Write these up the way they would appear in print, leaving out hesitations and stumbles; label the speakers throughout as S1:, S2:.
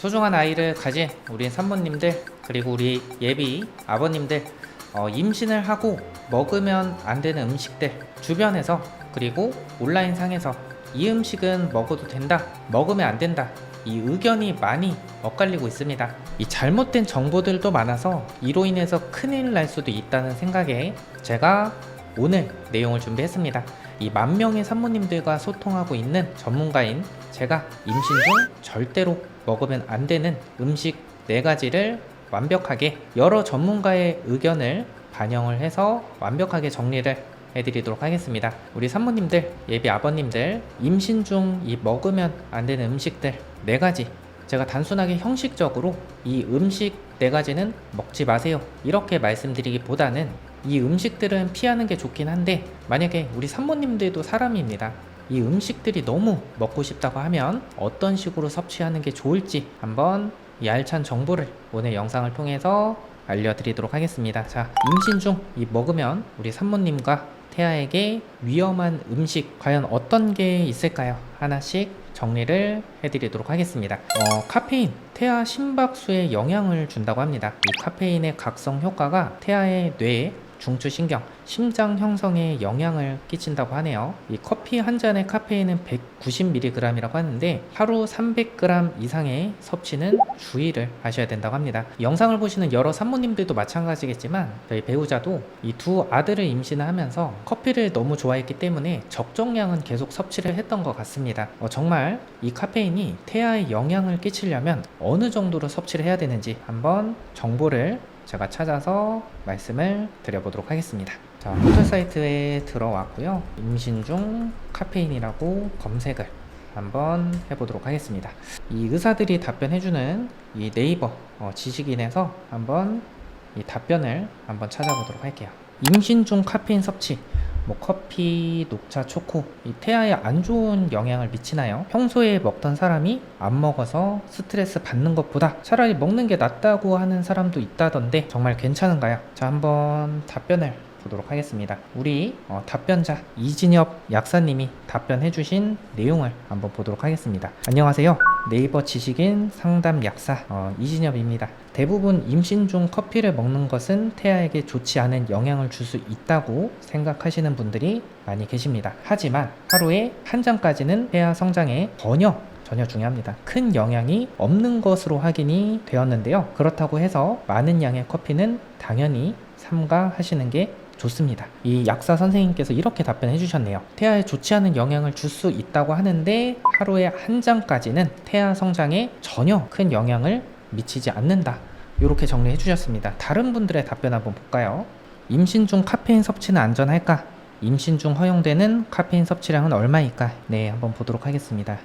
S1: 소중한 아이를 가진 우리 산모님들 그리고 우리 예비 아버님들, 임신을 하고 먹으면 안 되는 음식들 주변에서 그리고 온라인상에서 이 음식은 먹어도 된다, 먹으면 안 된다, 이 의견이 많이 엇갈리고 있습니다. 이 잘못된 정보들도 많아서 이로 인해서 큰일 날 수도 있다는 생각에 제가 오늘 내용을 준비했습니다. 이 10,000명의 산모님들과 소통하고 있는 전문가인 제가 임신 중 절대로 먹으면 안 되는 음식 4가지를 완벽하게 여러 전문가의 의견을 반영을 해서 완벽하게 정리를 해드리도록 하겠습니다. 우리 산모님들, 예비 아버님들, 임신 중 이 먹으면 안 되는 음식들 4가지, 제가 단순하게 형식적으로 이 음식 4가지는 먹지 마세요 이렇게 말씀드리기보다는 이 음식들은 피하는 게 좋긴 한데, 만약에 우리 산모님들도 사람입니다. 이 음식들이 너무 먹고 싶다고 하면 어떤 식으로 섭취하는 게 좋을지 한번 이 알찬 정보를 오늘 영상을 통해서 알려드리도록 하겠습니다. 자, 임신 중 이 먹으면 우리 산모님과 태아에게 위험한 음식 과연 어떤 게 있을까요? 하나씩 정리를 해드리도록 하겠습니다. 카페인, 태아 심박수에 영향을 준다고 합니다. 이 카페인의 각성 효과가 태아의 뇌에 중추신경, 심장 형성에 영향을 끼친다고 하네요. 이 커피 한 잔의 카페인은 190mg이라고 하는데 하루 300g 이상의 섭취는 주의를 하셔야 된다고 합니다. 영상을 보시는 여러 산모님들도 마찬가지겠지만 저희 배우자도 이 2 아들을 임신하면서 커피를 너무 좋아했기 때문에 적정량은 계속 섭취를 했던 것 같습니다. 정말 이 카페인이 태아에 영향을 끼치려면 어느 정도로 섭취를 해야 되는지 한번 정보를 제가 찾아서 말씀을 드려보도록 하겠습니다. 자, 포털 사이트에 들어왔고요. 임신 중 카페인이라고 검색을 한번 해보도록 하겠습니다. 이 의사들이 답변해주는 이 네이버 지식인에서 한번 이 답변을 한번 찾아보도록 할게요. 임신 중 카페인 섭취, 커피, 녹차, 초코, 이 태아에 안 좋은 영향을 미치나요? 평소에 먹던 사람이 안 먹어서 스트레스 받는 것보다 차라리 먹는 게 낫다고 하는 사람도 있다던데 정말 괜찮은가요? 자, 한번 답변을 보도록 하겠습니다. 우리 답변자 이진엽 약사님이 답변해 주신 내용을 한번 보도록 하겠습니다. 안녕하세요. 네이버 지식인 상담 약사 이진엽입니다. 대부분 임신 중 커피를 먹는 것은 태아에게 좋지 않은 영향을 줄 수 있다고 생각하시는 분들이 많이 계십니다. 하지만 하루에 한 잔까지는 태아 성장에 전혀 중요합니다. 큰 영향이 없는 것으로 확인이 되었는데요. 그렇다고 해서 많은 양의 커피는 당연히 삼가하시는 게 좋습니다. 이 약사 선생님께서 이렇게 답변해 주셨네요. 태아에 좋지 않은 영향을 줄 수 있다고 하는데 하루에 한 잔까지는 태아 성장에 전혀 큰 영향을 미치지 않는다. 이렇게 정리해 주셨습니다. 다른 분들의 답변 한번 볼까요? 임신 중 카페인 섭취는 안전할까? 임신 중 허용되는 카페인 섭취량은 얼마일까? 네, 한번 보도록 하겠습니다.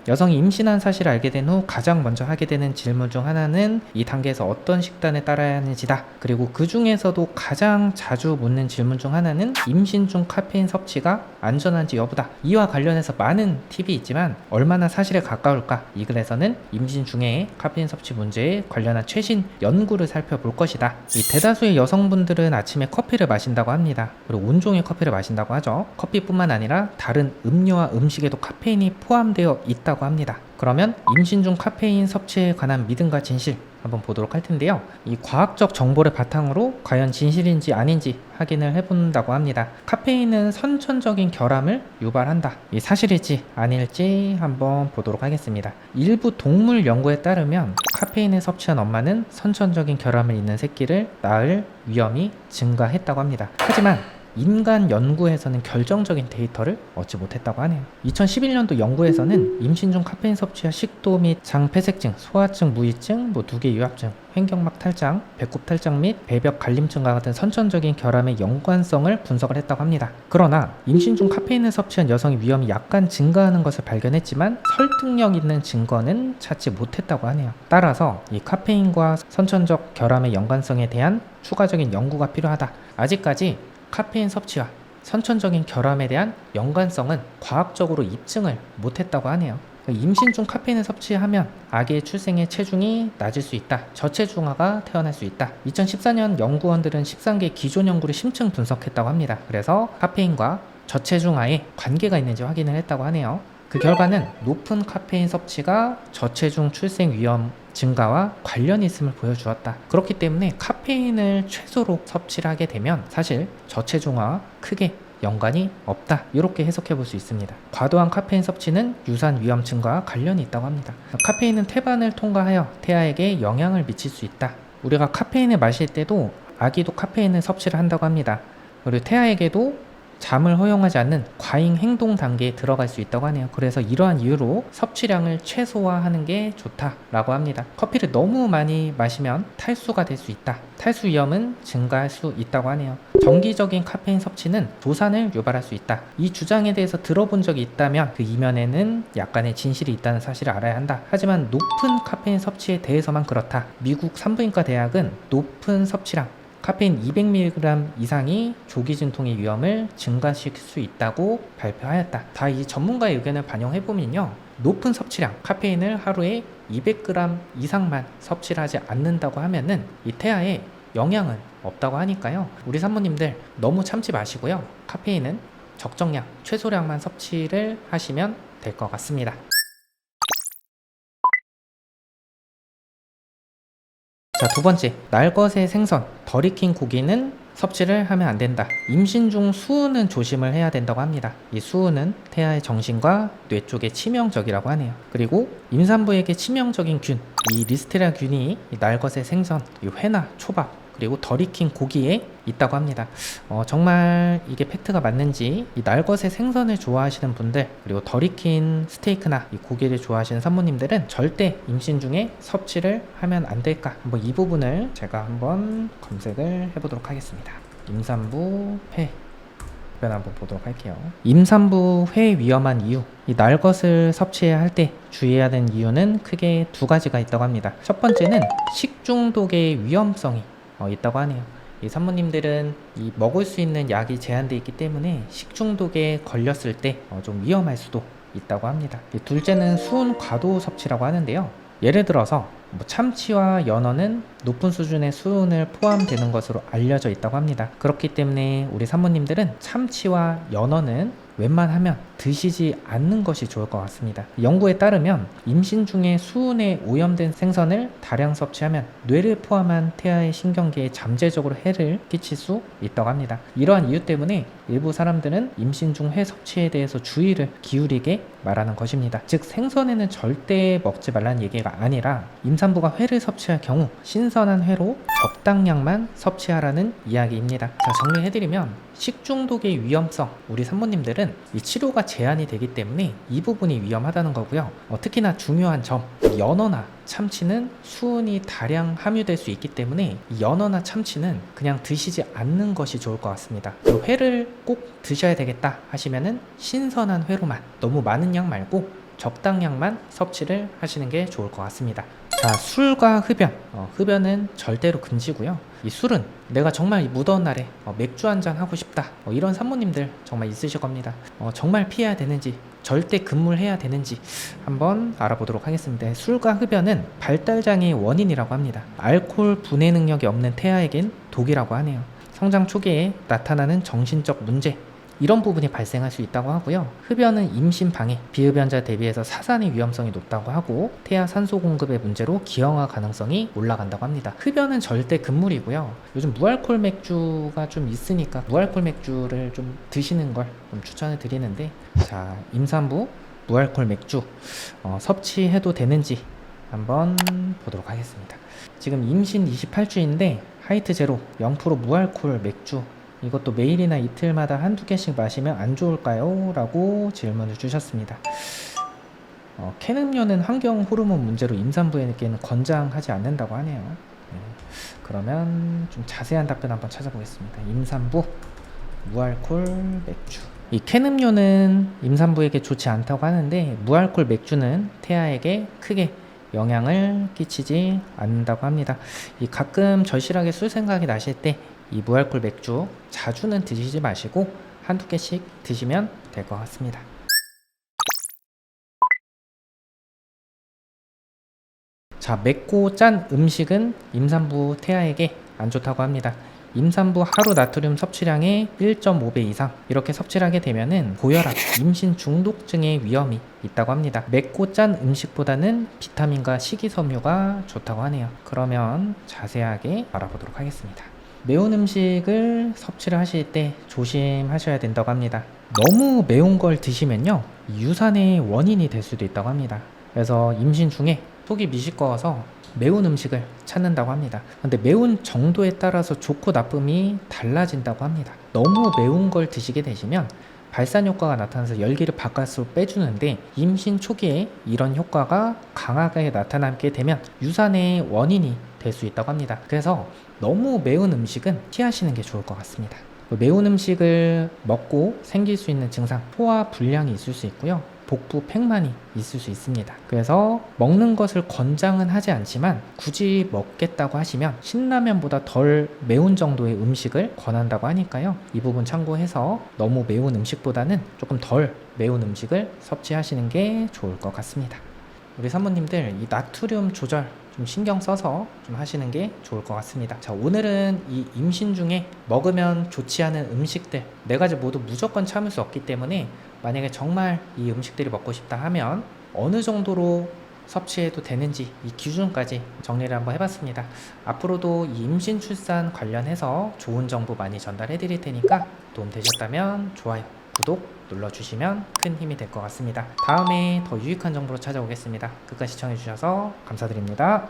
S1: 여성이 임신한 사실을 알게 된 후 가장 먼저 하게 되는 질문 중 하나는 이 단계에서 어떤 식단을 따라야 하는지다. 그리고 그 중에서도 가장 자주 묻는 질문 중 하나는 임신 중 카페인 섭취가 안전한지 여부다. 이와 관련해서 많은 팁이 있지만 얼마나 사실에 가까울까? 이 글에서는 임신 중에 카페인 섭취 문제에 관련한 최신 연구를 살펴볼 것이다. 이 대다수의 여성분들은 아침에 커피를 마신다고 합니다. 그리고 온종일 커피를 마신다고 하죠. 커피뿐만 아니라 다른 음료와 음식에도 카페인이 포함되어 있다고 합니다. 그러면 임신 중 카페인 섭취에 관한 믿음과 진실 한번 보도록 할 텐데요. 이 과학적 정보를 바탕으로 과연 진실인지 아닌지 확인을 해본다고 합니다. 카페인은 선천적인 결함을 유발한다. 이 사실일지 아닐지 한번 보도록 하겠습니다. 일부 동물 연구에 따르면 카페인을 섭취한 엄마는 선천적인 결함을 있는 새끼를 낳을 위험이 증가했다고 합니다. 하지만 인간 연구에서는 결정적인 데이터를 얻지 못했다고 하네요. 2011년도 연구에서는 임신 중 카페인 섭취와 식도 및 장폐색증, 소화증, 무이증, 두개 유합증, 횡격막 탈장, 배꼽 탈장 및 배벽 갈림증과 같은 선천적인 결함의 연관성을 분석을 했다고 합니다. 그러나 임신 중 카페인을 섭취한 여성의 위험이 약간 증가하는 것을 발견했지만 설득력 있는 증거는 찾지 못했다고 하네요. 따라서 이 카페인과 선천적 결함의 연관성에 대한 추가적인 연구가 필요하다. 아직까지 카페인 섭취와 선천적인 결함에 대한 연관성은 과학적으로 입증을 못했다고 하네요. 임신 중 카페인을 섭취하면 아기의 출생의 체중이 낮을 수 있다. 저체중아가 태어날 수 있다. 2014년 연구원들은 13개 기존 연구를 심층 분석했다고 합니다. 그래서 카페인과 저체중아에 관계가 있는지 확인을 했다고 하네요. 그 결과는 높은 카페인 섭취가 저체중 출생 위험 증가와 관련이 있음을 보여주었다. 그렇기 때문에 카페인을 최소로 섭취를 하게 되면 사실 저체중화와 크게 연관이 없다. 이렇게 해석해 볼 수 있습니다. 과도한 카페인 섭취는 유산 위험증과 관련이 있다고 합니다. 카페인은 태반을 통과하여 태아에게 영향을 미칠 수 있다. 우리가 카페인을 마실 때도 아기도 카페인을 섭취를 한다고 합니다. 그리고 태아에게도 잠을 허용하지 않는 과잉 행동 단계에 들어갈 수 있다고 하네요. 그래서 이러한 이유로 섭취량을 최소화하는 게 좋다라고 합니다. 커피를 너무 많이 마시면 탈수가 될 수 있다. 탈수 위험은 증가할 수 있다고 하네요. 정기적인 카페인 섭취는 도산을 유발할 수 있다. 이 주장에 대해서 들어본 적이 있다면 그 이면에는 약간의 진실이 있다는 사실을 알아야 한다. 하지만 높은 카페인 섭취에 대해서만 그렇다. 미국 산부인과 대학은 높은 섭취량 카페인 200mg 이상이 조기 진통의 위험을 증가시킬 수 있다고 발표하였다. 다 이 전문가의 의견을 반영해보면요. 높은 섭취량, 카페인을 하루에 200g 이상만 섭취를 하지 않는다고 하면은 이 태아에 영향은 없다고 하니까요. 우리 산모님들 너무 참지 마시고요. 카페인은 적정량, 최소량만 섭취를 하시면 될 것 같습니다. 자, 두 번째, 날것의 생선, 덜 익힌 고기는 섭취를 하면 안 된다. 임신 중 수은은 조심을 해야 된다고 합니다. 이 수은은 태아의 정신과 뇌 쪽에 치명적이라고 하네요. 그리고 임산부에게 치명적인 균, 이 리스테리아 균이 이 날것의 생선, 이 회나 초밥, 그리고 덜 익힌 고기에 있다고 합니다. 정말 이게 팩트가 맞는지 이 날것의 생선을 좋아하시는 분들, 그리고 덜 익힌 스테이크나 이 고기를 좋아하시는 산모님들은 절대 임신 중에 섭취를 하면 안 될까? 한번 이 부분을 제가 한번 검색을 해보도록 하겠습니다. 임산부 회 한번 보도록 할게요. 임산부 회 위험한 이유, 이 날것을 섭취해야 할 때 주의해야 되는 이유는 크게 두 가지가 있다고 합니다. 첫 번째는 식중독의 위험성이 있다고 하네요. 이 산모님들은 이 먹을 수 있는 약이 제한되어 있기 때문에 식중독에 걸렸을 때 좀 위험할 수도 있다고 합니다. 둘째는 수은 과도 섭취라고 하는데요. 예를 들어서 참치와 연어는 높은 수준의 수은을 포함되는 것으로 알려져 있다고 합니다. 그렇기 때문에 우리 산모님들은 참치와 연어는 웬만하면 드시지 않는 것이 좋을 것 같습니다. 연구에 따르면 임신 중에 수은에 오염된 생선을 다량 섭취하면 뇌를 포함한 태아의 신경계에 잠재적으로 해를 끼칠 수 있다고 합니다. 이러한 이유 때문에 일부 사람들은 임신 중 회 섭취에 대해서 주의를 기울이게 말하는 것입니다. 즉 생선에는 절대 먹지 말라는 얘기가 아니라 임산부가 회를 섭취할 경우 신선한 회로 적당량만 섭취하라는 이야기입니다. 자, 정리해드리면 식중독의 위험성, 우리 산모님들은 이 치료가 제한이 되기 때문에 이 부분이 위험하다는 거고요. 특히나 중요한 점, 연어나 참치는 수은이 다량 함유될 수 있기 때문에 연어나 참치는 그냥 드시지 않는 것이 좋을 것 같습니다. 회를 꼭 드셔야 되겠다 하시면은 신선한 회로만, 너무 많은 양 말고 적당량만 섭취를 하시는 게 좋을 것 같습니다. 자, 술과 흡연. 흡연은 절대로 금지고요. 이 술은 내가 정말 이 무더운 날에 맥주 한잔 하고 싶다. 이런 산모님들 정말 있으실 겁니다. 정말 피해야 되는지, 절대 금물해야 되는지 한번 알아보도록 하겠습니다. 술과 흡연은 발달장애의 원인이라고 합니다. 알코올 분해 능력이 없는 태아에겐 독이라고 하네요. 성장 초기에 나타나는 정신적 문제, 이런 부분이 발생할 수 있다고 하고요. 흡연은 임신 방해, 비흡연자 대비해서 사산의 위험성이 높다고 하고 태아 산소 공급의 문제로 기형아 가능성이 올라간다고 합니다. 흡연은 절대 금물이고요. 요즘 무알콜 맥주가 좀 있으니까 무알콜 맥주를 좀 드시는 걸 좀 추천을 드리는데, 자, 임산부 무알콜 맥주 섭취해도 되는지 한번 보도록 하겠습니다. 지금 임신 28주인데 하이트 제로 0% 무알콜 맥주, 이것도 매일이나 이틀마다 한두 개씩 마시면 안 좋을까요? 라고 질문을 주셨습니다. 캔 음료는 환경 호르몬 문제로 임산부에게는 권장하지 않는다고 하네요. 그러면 좀 자세한 답변 한번 찾아보겠습니다. 임산부 무알콜 맥주. 이 캔 음료는 임산부에게 좋지 않다고 하는데 무알콜 맥주는 태아에게 크게 영향을 끼치지 않는다고 합니다. 가끔 절실하게 술 생각이 나실 때 이 무알콜 맥주 자주는 드시지 마시고 한두 개씩 드시면 될 것 같습니다. 자, 맵고 짠 음식은 임산부 태아에게 안 좋다고 합니다. 임산부 하루 나트륨 섭취량의 1.5배 이상 이렇게 섭취를 하게 되면은 고혈압, 임신 중독증의 위험이 있다고 합니다. 맵고 짠 음식보다는 비타민과 식이섬유가 좋다고 하네요. 그러면 자세하게 알아보도록 하겠습니다. 매운 음식을 섭취를 하실 때 조심하셔야 된다고 합니다. 너무 매운 걸 드시면요, 유산의 원인이 될 수도 있다고 합니다. 그래서 임신 중에 속이 미식거워서 매운 음식을 찾는다고 합니다. 근데 매운 정도에 따라서 좋고 나쁨이 달라진다고 합니다. 너무 매운 걸 드시게 되시면 발산 효과가 나타나서 열기를 바깥으로 빼주는데, 임신 초기에 이런 효과가 강하게 나타나게 되면 유산의 원인이 될 수 있다고 합니다. 그래서 너무 매운 음식은 피하시는 게 좋을 것 같습니다. 매운 음식을 먹고 생길 수 있는 증상, 소화 불량이 있을 수 있고요, 복부 팽만이 있을 수 있습니다. 그래서 먹는 것을 권장은 하지 않지만 굳이 먹겠다고 하시면 신라면보다 덜 매운 정도의 음식을 권한다고 하니까요, 이 부분 참고해서 너무 매운 음식보다는 조금 덜 매운 음식을 섭취하시는 게 좋을 것 같습니다. 우리 산모님들 이 나트륨 조절 좀 신경 써서 좀 하시는 게 좋을 것 같습니다. 자, 오늘은 이 임신 중에 먹으면 좋지 않은 음식들 4가지 모두 무조건 참을 수 없기 때문에, 만약에 정말 이 음식들이 먹고 싶다 하면 어느 정도로 섭취해도 되는지 이 기준까지 정리를 한번 해봤습니다. 앞으로도 이 임신 출산 관련해서 좋은 정보 많이 전달해 드릴 테니까 도움 되셨다면 좋아요, 구독 눌러주시면 큰 힘이 될 것 같습니다. 다음에 더 유익한 정보로 찾아오겠습니다. 끝까지 시청해주셔서 감사드립니다.